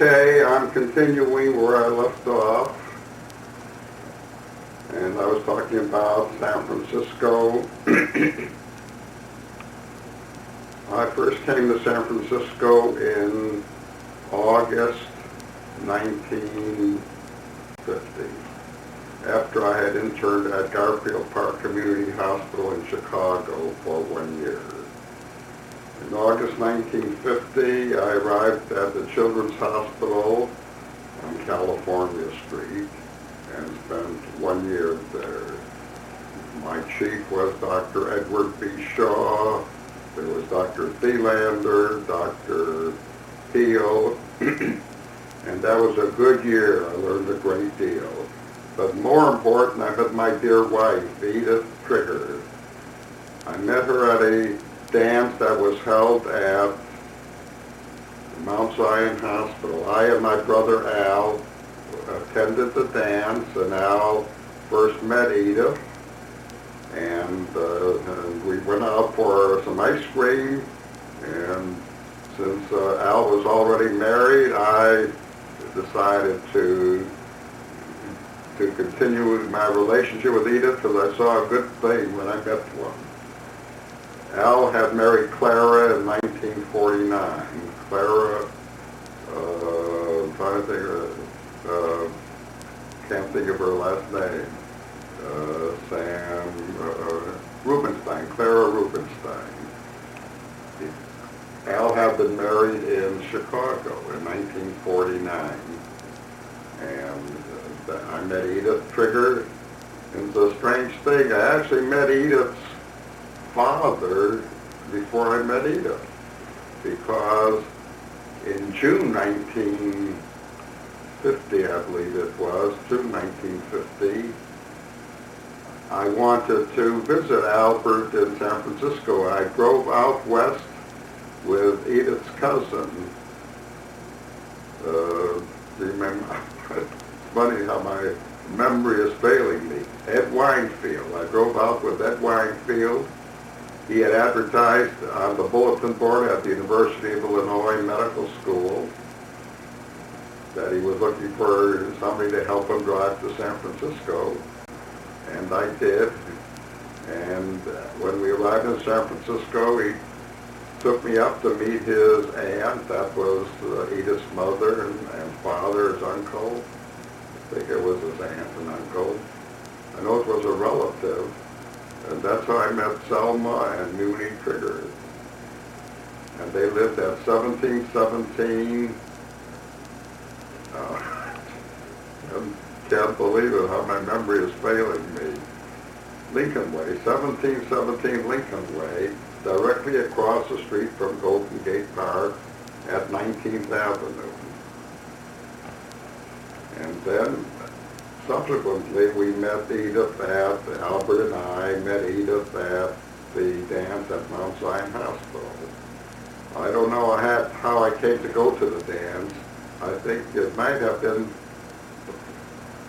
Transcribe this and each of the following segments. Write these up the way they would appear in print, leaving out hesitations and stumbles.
Okay, I'm continuing where I left off, and I was talking about San Francisco. I first came to San Francisco in August 1950, after I had interned at Garfield Park Community Hospital in Chicago for 1 year. In August 1950, I arrived at the Children's Hospital on California Street and spent 1 year there. My chief was Dr. Edward B. Shaw. There was Dr. Thielander, Dr. Peel, and that was a good year. I learned a great deal. But more important, I met my dear wife, Edith Trigger. I met her at a dance that was held at Mount Zion Hospital. I and my brother Al attended the dance, and Al first met Edith, and we went out for some ice cream, and since Al was already married, I decided to continue my relationship with Edith because I saw a good thing when I met one. Al had married Clara in 1949. Clara, I'm trying to think of, can't think of her last name. Rubenstein, Clara Rubenstein. Al had been married in Chicago in 1949. And I met Edith Trigger. And it's a strange thing. I actually met Edith's father before I met Edith, because in June 1950, I believe it was, June 1950, I wanted to visit Albert in San Francisco. I drove out west with Edith's cousin. Remember, it's funny how my memory is failing me. Ed Weinfield. I drove out with Ed Weinfield. He had advertised on the bulletin board at the University of Illinois Medical School that he was looking for somebody to help him drive to San Francisco, and I did. And when we arrived in San Francisco, he took me up to meet his aunt. That was Edith's mother and father's uncle. I think it was his aunt and uncle. I know it was a relative. And that's how I met Selma and Mooney Trigger. And they lived at 1717. I can't believe it, how my memory is failing me. Lincoln Way, 1717 Lincoln Way, directly across the street from Golden Gate Park at 19th Avenue. And then subsequently, we met Edith Albert and I met Edith at the dance at Mount Zion Hospital. I don't know how I came to go to the dance. I think it might have been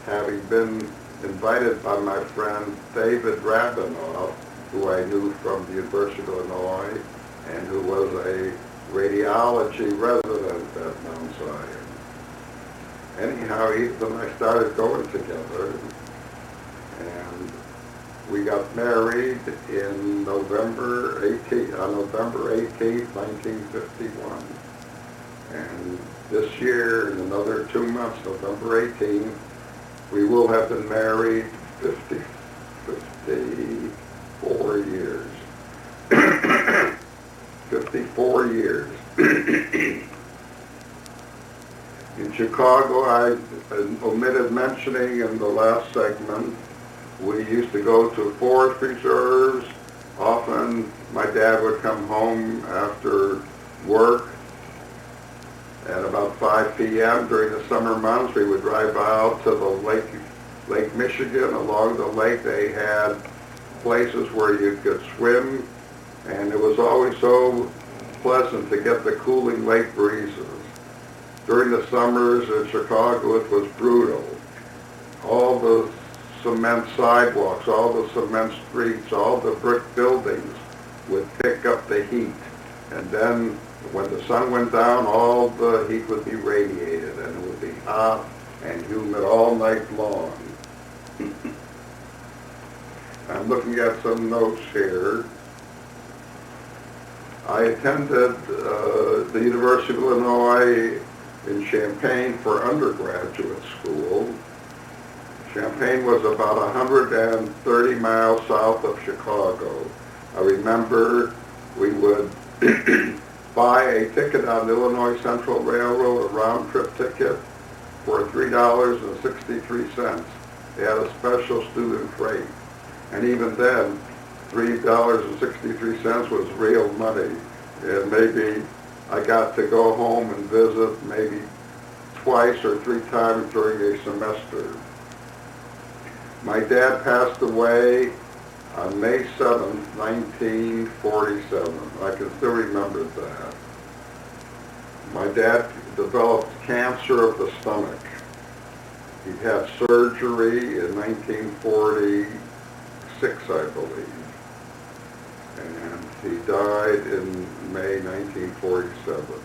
having been invited by my friend David Rabinoff, who I knew from the University of Illinois, and who was a radiology resident at Mount Zion. Anyhow, Edith and I started going together, and we got married in on November 18th, 1951. And this year, in another 2 months, November 18th, we will have been married 54 years. 54 years. In Chicago, I omitted mentioning in the last segment, we used to go to forest preserves. Often my dad would come home after work at about 5 p.m. During the summer months. We would drive out to the Lake Michigan. Along the lake they had places where you could swim, and it was always so pleasant to get the cooling lake breezes. During the summers in Chicago, it was brutal. All the cement sidewalks, all the cement streets, all the brick buildings would pick up the heat. And then When the sun went down, all the heat would be radiated, and it would be hot and humid all night long. I'm looking at some notes here. I attended the University of Illinois in Champaign for undergraduate school. Champaign was about 130 miles south of Chicago. I remember we would buy a ticket on the Illinois Central Railroad, a round-trip ticket, for $3.63. They had a special student rate. And even then, $3.63 was real money. And maybe I got to go home and visit maybe twice or three times during a semester. My dad passed away on May 7th, 1947. I can still remember that. My dad developed cancer of the stomach. He had surgery in 1946, I believe. And he died in May 1947.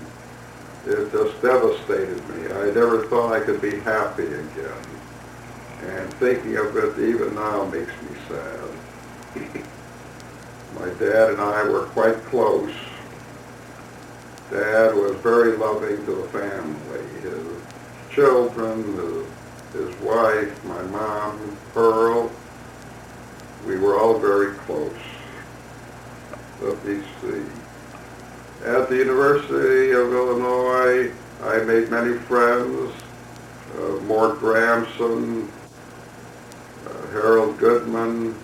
It just devastated me. I never thought I could be happy again. And thinking of it even now makes me sad. My dad and I were quite close. Dad was very loving to the family. His children, his wife, my mom, Pearl, we were all very close. Let me see. At the University of Illinois, I made many friends. Mort Gramson, Harold Goodman.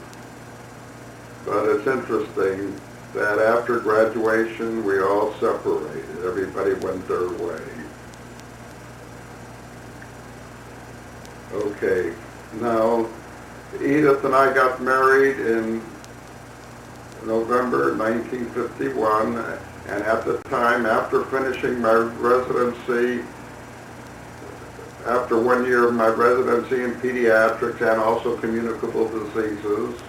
But it's interesting that after graduation, we all separated. Everybody went their way. Okay, now Edith and I got married in November 1951, and at the time, after finishing my residency, after 1 year of my residency in pediatrics and also communicable diseases,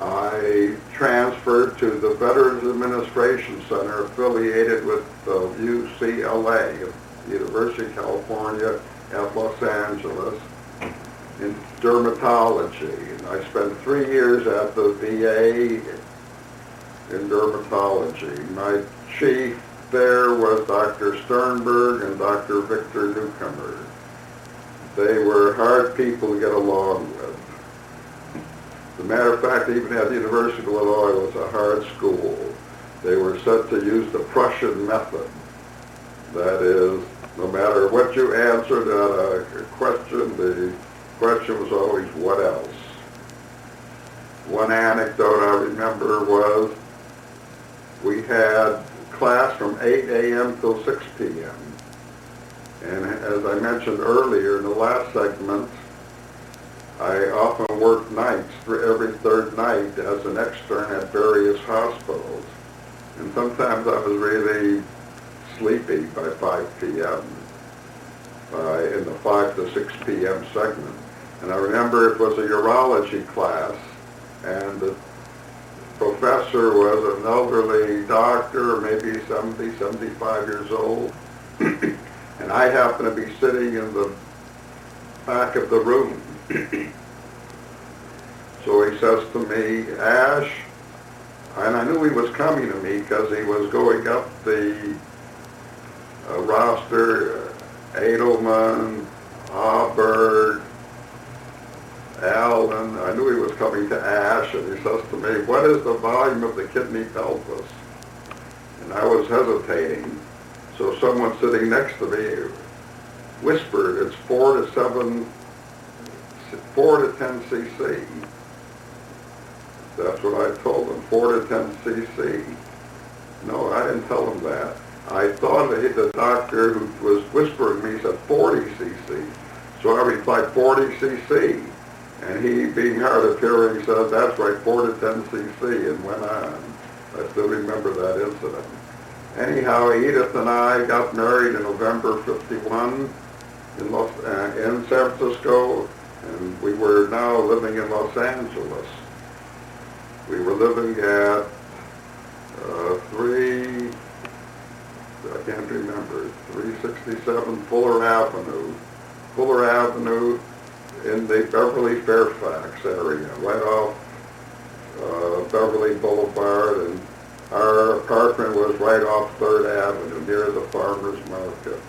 I transferred to the Veterans Administration Center affiliated with UCLA, University of California at Los Angeles, in dermatology. And I spent 3 years at the VA in dermatology. My chief there was Dr. Sternberg and Dr. Victor Newcomer. They were hard people to get along with. As a matter of fact, even at the University of Illinois, it was a hard school. They were set to use the Prussian method. That is, no matter what you answered on a question, the question was always, what else? One anecdote I remember was, we had class from 8 a.m. till 6 p.m. And as I mentioned earlier in the last segment, I often worked nights for every third night as an extern at various hospitals. And sometimes I was really sleepy by 5 p.m. In the 5 to 6 p.m. segment. And I remember it was a urology class, and the professor was an elderly doctor, maybe 70, 75 years old. And I happened to be sitting in the back of the room. So he says to me, Asch, and I knew he was coming to me because he was going up the roster, Edelman, Auberg, Allen. I knew he was coming to Asch, and he says to me, what is the volume of the kidney pelvis? And I was hesitating. So someone sitting next to me whispered, it's 4 to 10 cc. That's what I told him, 4 to 10 cc. No, I didn't tell him that. I thought that the doctor who was whispering me said 40 cc. So I replied 40 cc. And he, being hard of hearing, said, that's right, 4 to 10 cc, and went on. I still remember that incident. Anyhow, Edith and I got married in November 51 in San Francisco, and we were now living in Los Angeles. We were living at can't remember, 367 Fuller Avenue. Fuller Avenue in the Beverly Fairfax area, right off Beverly Boulevard, and our apartment was right off 3rd Avenue near the farmer's market.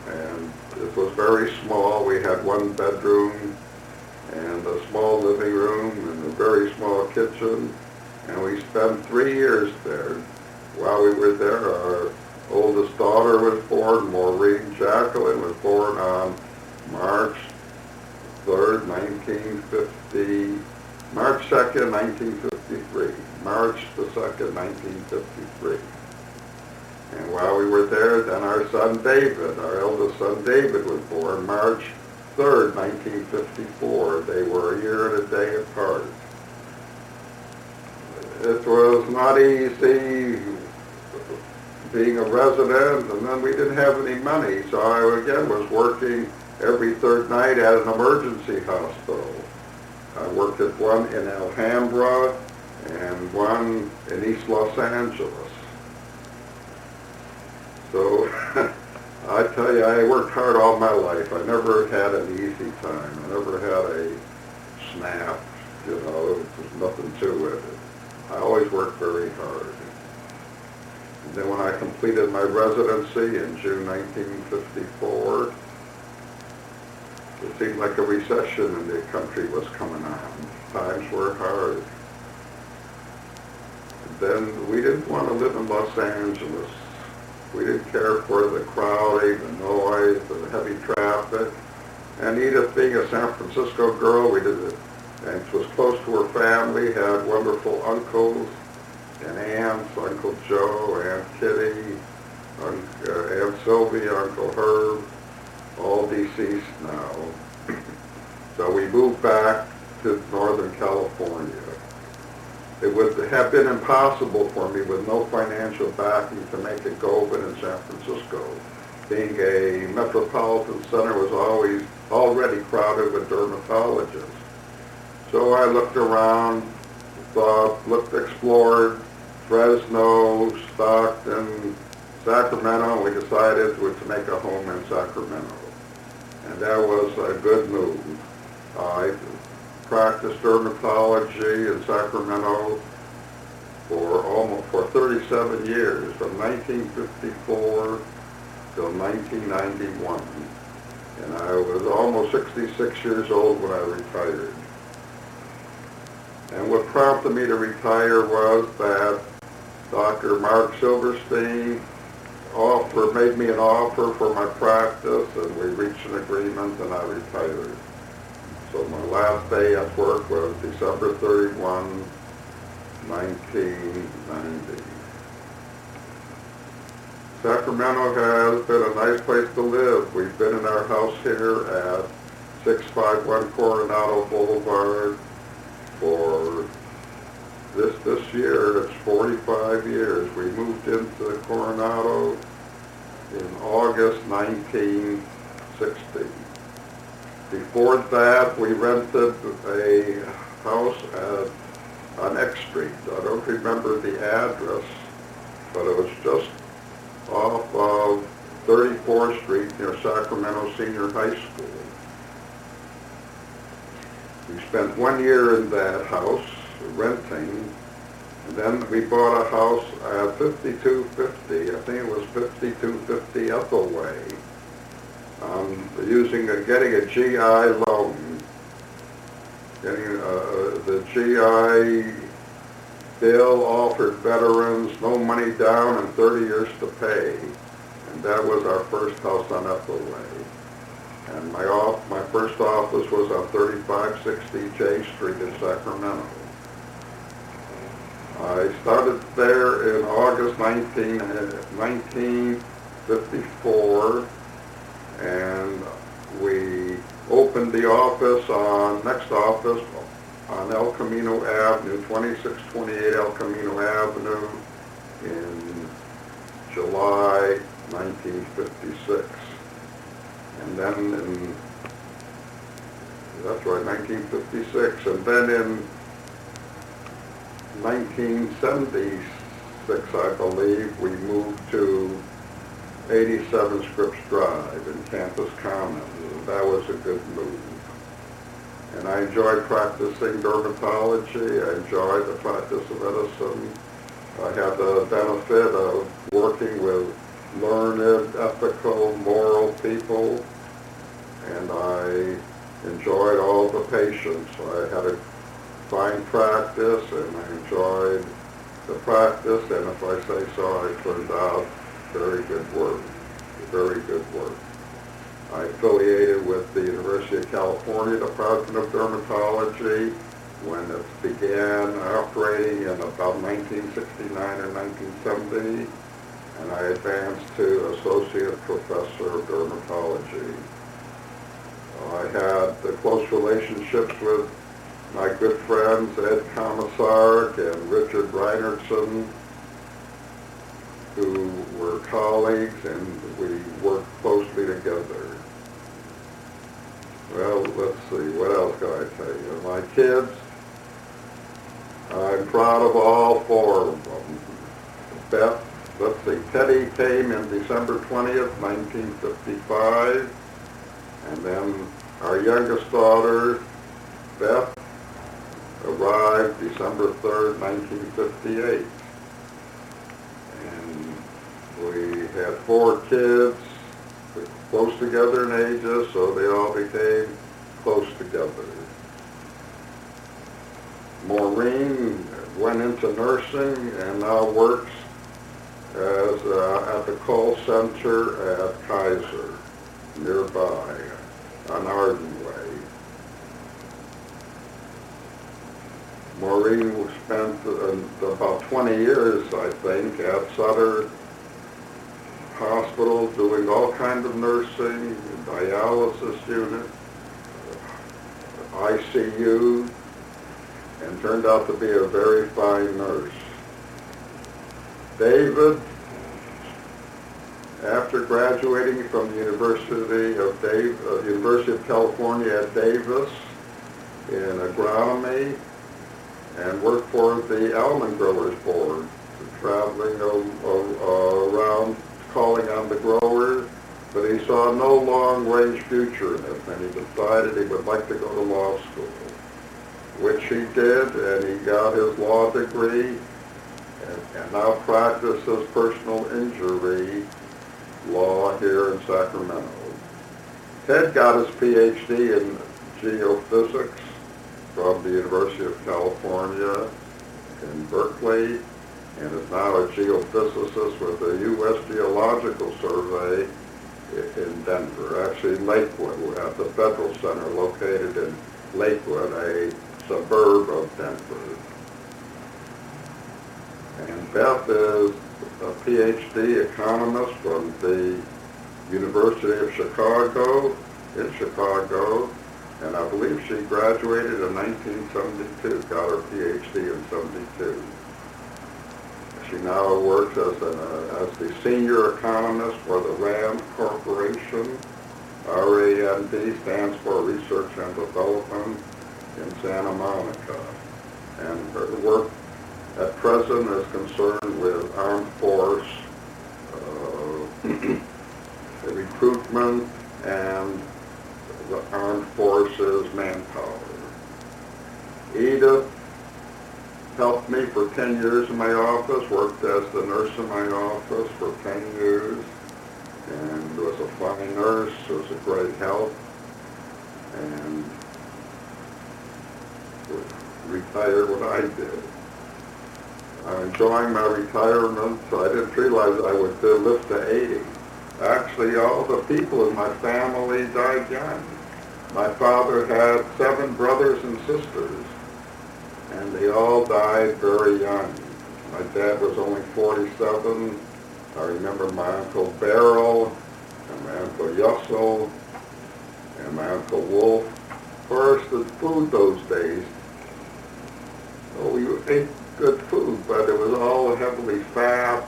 And it was very small. We had 1 bedroom and a small living room and a very small kitchen, and we spent 3 years there. While we were there, our oldest daughter was born. Maureen Jacqueline was born on March 3rd, 1950, March 2nd, 1953. March the 2nd, 1953. And while we were there, then our son David, our eldest son David, was born March 3rd, 1954. They were a year and a day apart. It was not easy being a resident, and then we didn't have any money, so I again was working every 3rd night at an emergency hospital. I worked at one in Alhambra and one in East Los Angeles. So I tell you, I worked hard all my life. I never had an easy time. I never had a snap, there's nothing to it. I always worked very hard. And then when I completed my residency in June 1954, it seemed like a recession in the country was coming on. Times were hard. And then we didn't want to live in Los Angeles. We didn't care for the crowding, the noise, the heavy traffic. And Edith, being a San Francisco girl, we did it, and she was close to her family, had wonderful uncles and aunts, Uncle Joe, Aunt Kitty, Aunt Sylvia, Uncle Herb, all deceased now. So we moved back to Northern California. It would have been impossible for me with no financial backing to make a go-in in San Francisco. Being a metropolitan center was already crowded with dermatologists. So I looked around, explored Fresno, Stockton, Sacramento, and we decided to make a home in Sacramento. And that was a good move. I practiced dermatology in Sacramento for 37 years, from 1954 till 1991. And I was almost 66 years old when I retired. And what prompted me to retire was that Dr. Mark Silverstein made me an offer for my practice, and we reached an agreement, and I retired. So my last day at work was December 31, 1990. Sacramento has been a nice place to live. We've been in our house here at 651 Coronado Boulevard for this year. It's 45 years. We moved into Coronado in August 1960. Before that, we rented a house on X Street. I don't remember the address, but it was just off of 34th Street near Sacramento Senior High School. We spent 1 year in that house renting, and then we bought a house at 5250, I think it was 5250 Ethelway, getting a GI loan. The GI bill offered veterans no money down and 30 years to pay, and that was our first house on Ethelway. And my first office was on 3560 J Street in Sacramento. I started there in August 1954, and we opened the next office on El Camino Avenue, 2628 El Camino Avenue, in July 1956. And then that's right, 1956. And then in 1976, I believe, we moved to 87 Scripps Drive in Campus Commons. That was a good move. And I enjoyed practicing dermatology. I enjoyed the practice of medicine. I had the benefit of working with learned, ethical, moral people, and I enjoyed all the patients. I had a fine practice, and I enjoyed the practice, and if I say so, I turned out very good work, very good work. I affiliated with the University of California Department of Dermatology when it began operating in about 1969 or 1970, and I advanced to Associate Professor of Dermatology. I had the close relationships with my good friends Ed Commissark and Richard Reinertson, who were colleagues, and we worked closely together. Well, let's see, what else can I tell you? My kids, I'm proud of all four of them. Beth, let's see, Teddy came in December 20th, 1955, and then our youngest daughter, Beth, arrived December 3rd, 1958. And we had 4 kids, close together in ages, so they all became close together. Maureen went into nursing and now works as at the call center at Kaiser, nearby on Arden Way. Maureen spent about 20 years, I think, at Sutter Hospital doing all kinds of nursing, dialysis unit, ICU, and turned out to be a very fine nurse. David, after graduating from the University of California at Davis in agronomy, and worked for the Almond Growers Board, traveling around calling on the growers, but he saw no long-range future in it, and he decided he would like to go to law school, which he did, and he got his law degree, and now practices personal injury law here in Sacramento. Ted got his PhD in geophysics from the University of California in Berkeley, and is now a geophysicist with the U.S. Geological Survey in Denver, actually in Lakewood, at the Federal Center located in Lakewood, a suburb of Denver. And Beth is a PhD economist from the University of Chicago, in Chicago, and I believe she graduated in 1972, got her PhD in 72. She now works as the senior economist for the RAND Corporation. RAND stands for Research and Development in Santa Monica. And her work at present is concerned with armed force, recruitment, and the armed forces manpower. Edith helped me for 10 years in my office, worked as the nurse in my office for 10 years, and was a fine nurse, was a great help, and retired when I did. I'm enjoying my retirement, so I didn't realize I would live to 80. Actually, all the people in my family died young. My father had 7 brothers and sisters, and they all died very young. My dad was only 47. I remember my Uncle Beryl, and my Uncle Yussel, and my Uncle Wolf. Of course, the food those days, we ate good food, but it was all heavily fat.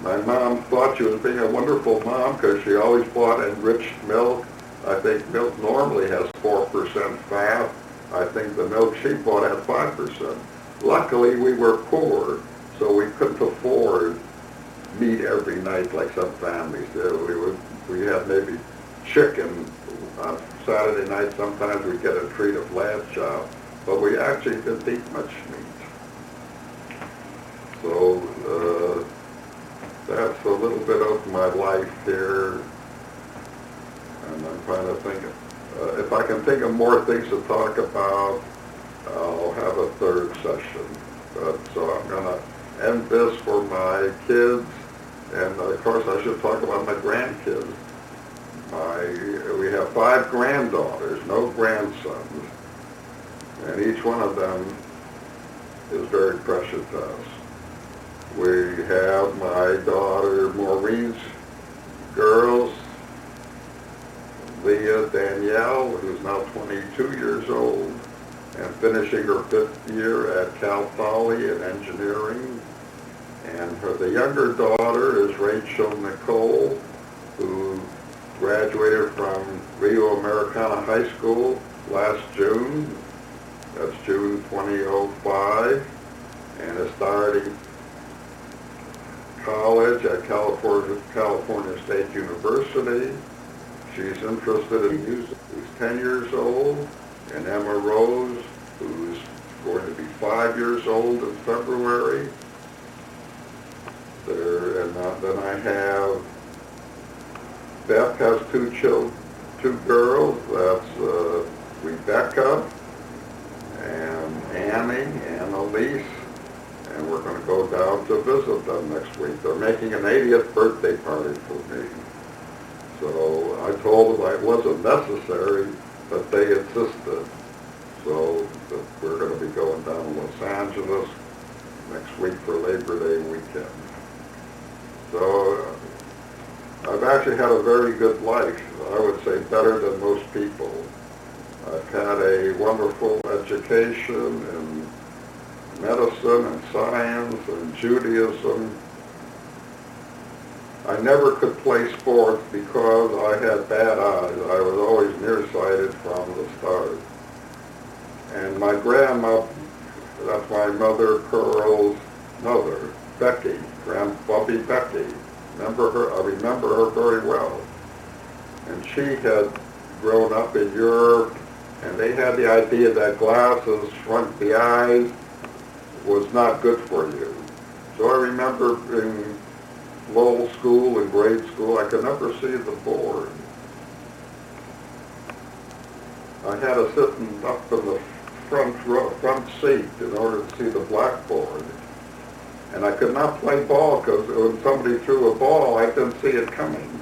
My mom thought she was being a wonderful mom because she always bought enriched milk. I think milk normally has 4% fat. I think the milk she bought had 5%. Luckily, we were poor, so we couldn't afford meat every night like some families do. We had maybe chicken on Saturday night. Sometimes we'd get a treat of lamb chop, but we actually didn't eat much meat. So that's a little bit of my life here, and I'm trying to think if I can think of more things to talk about, I'll have a third session. But so I'm going to end this for my kids, and of course I should talk about my grandkids. We have 5 granddaughters, no grandsons, and each one of them is very precious to us. We have my daughter Maureen's girls, Leah Danielle, who's now 22 years old and finishing her 5th year at Cal Poly in engineering. And the younger daughter is Rachel Nicole, who graduated from Rio Americana High School last June. That's June 2005, and is starting college at California State University. She's interested in music. Who's 10 years old, and Emma Rose, who's going to be 5 years old in February. Then I have Beth has 2 girls. That's Rebecca and Annalise, and we're going to go down to visit them next week. They're making an 80th birthday party for me. So I told them it wasn't necessary, but they insisted. So we're going to be going down to Los Angeles next week for Labor Day weekend. So I've actually had a very good life. I would say better than most people. I've had a wonderful education in medicine and science and Judaism. I never could play sports because I had bad eyes. I was always nearsighted from the start. And my grandma, that's my mother Pearl's mother, Becky, Grandbubby Becky. Remember her? I remember her very well. And she had grown up in Europe, and they had the idea that glasses shrunk the eyes was not good for you. So I remember in Lowell School and grade school, I could never see the board. I had to sit up in the front seat in order to see the blackboard. And I could not play ball because when somebody threw a ball, I didn't see it coming.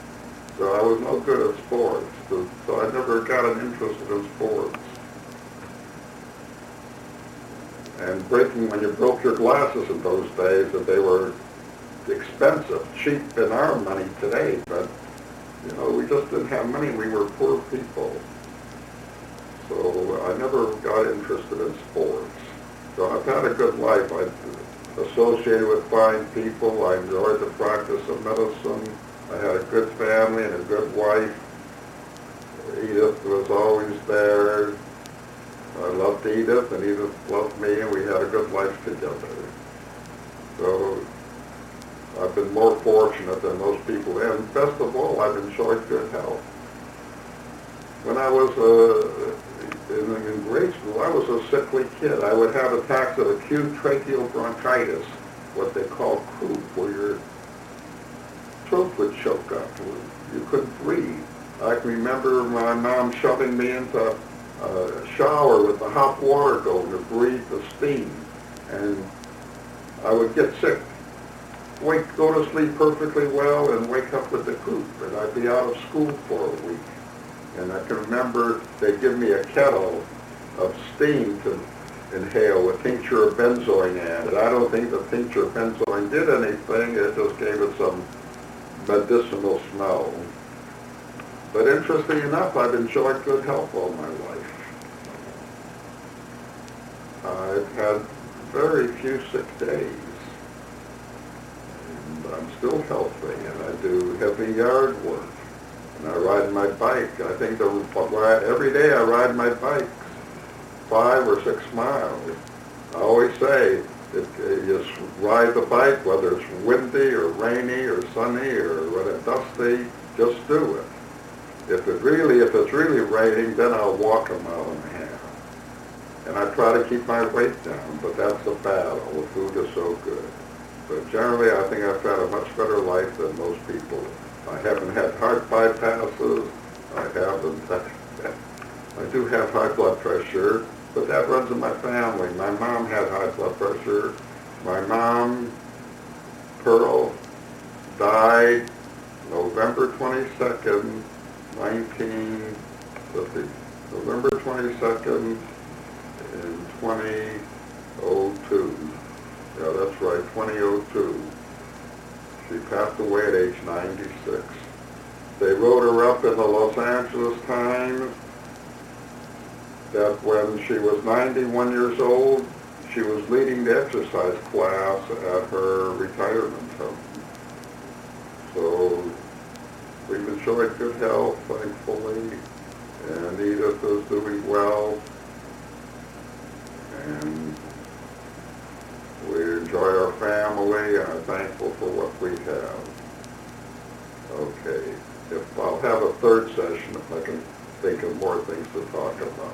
So I was no good at sports. So I never got an interest in sports. And when you broke your glasses in those days, that they were expensive, cheap in our money today, but we just didn't have money. We were poor people. So I never got interested in sports. So I've had a good life. I associated with fine people. I enjoyed the practice of medicine. I had a good family and a good wife. Edith was always there. I loved Edith, and Edith loved me, and we had a good life together. So I've been more fortunate than most people, and best of all, I've enjoyed good health. When I was in grade school, I was a sickly kid. I would have attacks of acute tracheal bronchitis, what they call croup, where your throat would choke up, where you couldn't breathe. I can remember my mom shoving me into a shower with the hot water going to breathe the steam, and I would get sick. Go to sleep perfectly well and wake up with the croup, and I'd be out of school for a week. And I can remember they'd give me a kettle of steam to inhale with tincture of benzoin in it. I don't think the tincture of benzoin did anything, it just gave it some medicinal smell. But interesting enough, I've enjoyed good health all my life. I've had very few sick days. I'm still healthy, and I do heavy yard work, and I ride my bike. I think every day I ride my bike 5 or 6 miles. I always say, You ride the bike, whether it's windy or rainy or sunny or whether dusty, just do it. If it's really raining, then I'll walk a mile and a half. And I try to keep my weight down, but that's a battle. The food is so good. But generally, I think I've had a much better life than most people. I haven't had heart bypasses. I do have high blood pressure, but that runs in my family. My mom had high blood pressure. My mom, Pearl, died November 22nd, 1950. November 22nd in 2002. Yeah, that's right, 2002. She passed away at age 96. They wrote her up in the Los Angeles Times that when she was 91 years old, she was leading the exercise class at her retirement home. So we've enjoyed good health, thankfully, and Edith is doing well, and we enjoy our family and are thankful for what we have. Okay, I'll have a third session if I can think of more things to talk about.